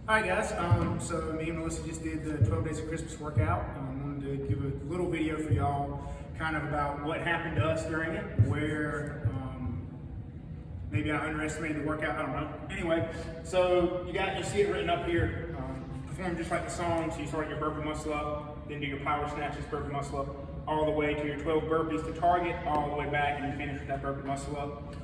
Alright guys, so me and Melissa just did the 12 Days of Christmas workout. Wanted to give a little video for y'all kind of about what happened to us during it, where maybe I underestimated the workout, I don't know. Anyway, so you see it written up here, perform just like the song. So you start your burpee muscle up, then do your power snatches, burpee muscle up, all the way to your 12 burpees to target, all the way back, and you finish with that burpee muscle up.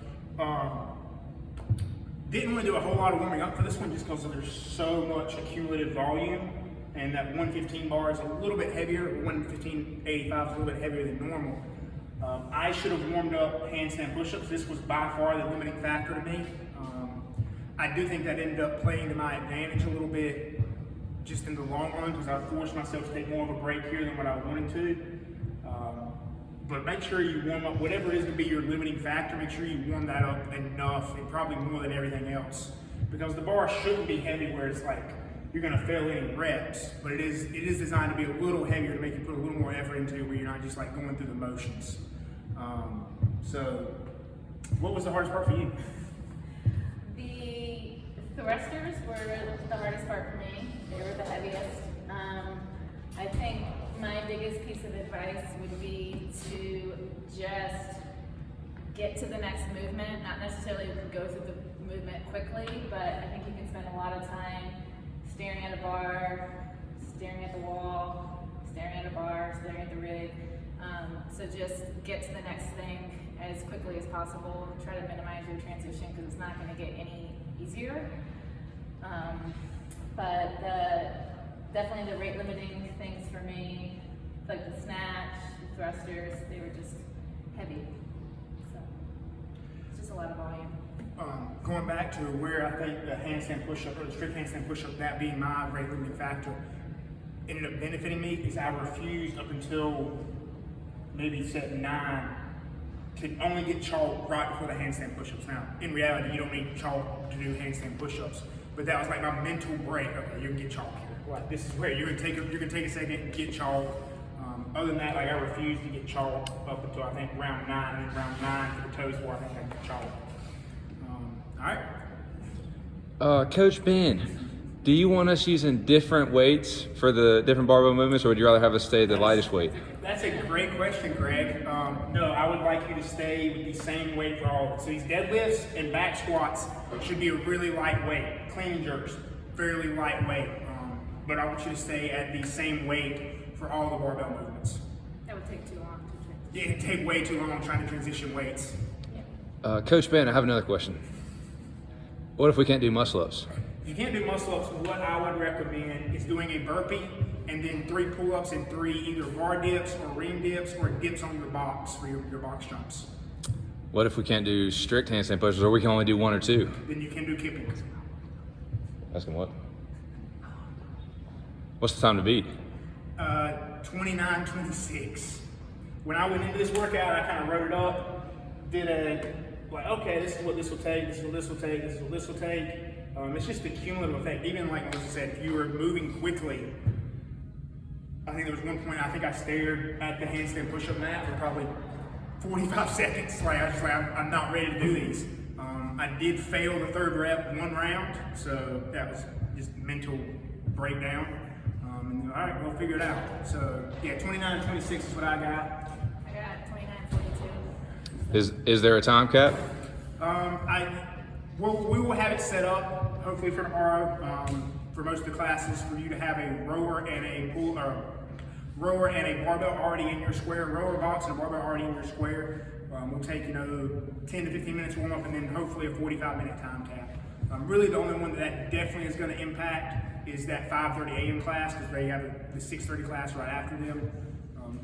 Didn't want to do a whole lot of warming up for this one just because there's so much accumulative volume, and that 115 bar is a little bit heavier, 115.85 is a little bit heavier than normal. I should have warmed up handstand push-ups. This was by far the limiting factor to me. I do think that ended up playing to my advantage a little bit just in the long run because I forced myself to take more of a break here than what I wanted to. But make sure you warm up, whatever is going to be your limiting factor, make sure you warm that up enough, and probably more than everything else. Because the bar shouldn't be heavy where it's like you're going to fail any reps, but it is designed to be a little heavier to make you put a little more effort into it where you're not just like going through the motions. So what was the hardest part for you? The thrusters were the hardest part for me. They were the heaviest. I think my biggest piece of advice would be to just get to the next movement, not necessarily go through the movement quickly, but I think you can spend a lot of time staring at a bar, staring at the wall, staring at a bar, staring at the rig. So just get to the next thing as quickly as possible. Try to minimize your transition because it's not going to get any easier. But definitely the rate limiting things for me, like the snatch, the thrusters, they were just heavy. So it's just a lot of volume. Going back to where I think the handstand push-up or the strict handstand push-up, that being my rate limiting factor, ended up benefiting me is I refused up until maybe set 9 to only get chalk right before the handstand push-ups. Now, in reality, you don't need chalk to do handstand push-ups, but that was like my mental break. Okay, you can get chalk here. Like, this is where you're gonna take a second and get chalk. Other than that, like I refused to get chalk up until I think round 9, and then round 9 for the toes where I think I get chalk. All right. Coach Ben, do you want us using different weights for the different barbell movements, or would you rather have us stay at the lightest weight? That's a great question, Greg. No, I would like you to stay with the same weight for all of it. So these deadlifts and back squats should be a really lightweight. Clean and jerks, fairly lightweight. But I want you to stay at the same weight for all the barbell movements. That would take too long to transition. Yeah, it'd take way too long trying to transition weights. Yeah. Coach Ben, I have another question. What if we can't do muscle ups? If you can't do muscle ups, what I would recommend is doing a burpee and then 3 pull-ups and 3 either bar dips or ream dips or dips on your box for your box jumps. What if we can't do strict handstand pushes, or we can only do 1 or 2? Then you can do kipping. Asking what? What's the time to beat? 29:26. When I went into this workout, I kind of wrote it up, did like, okay, this is what this will take, this is what this will take, this is what this will take. It's just a cumulative effect. Even like Melissa said, if you were moving quickly, I think there was one point I think I stared at the handstand push-up mat for probably 45 seconds. Like I was just like, I'm not ready to do these. I did fail the 3rd rep 1 round, so that was just mental breakdown. And then, all right, we'll figure it out. So yeah, 29:26 is what I got. I got 29:42. Is there a time cap? We will have it set up, hopefully for tomorrow, for most of the classes, for you to have a rower and a rower and a barbell already in your square, rower box and a barbell already in your square. We'll take 10 to 15 minutes warm up, and then hopefully a 45-minute time cap. Really, the only one that definitely is going to impact is that 5:30 a.m. class, because they have the 6:30 class right after them.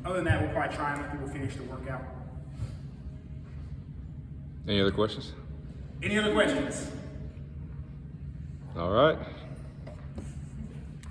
Other than that, we'll probably try and let people finish the workout. Any other questions? Any other questions? All right.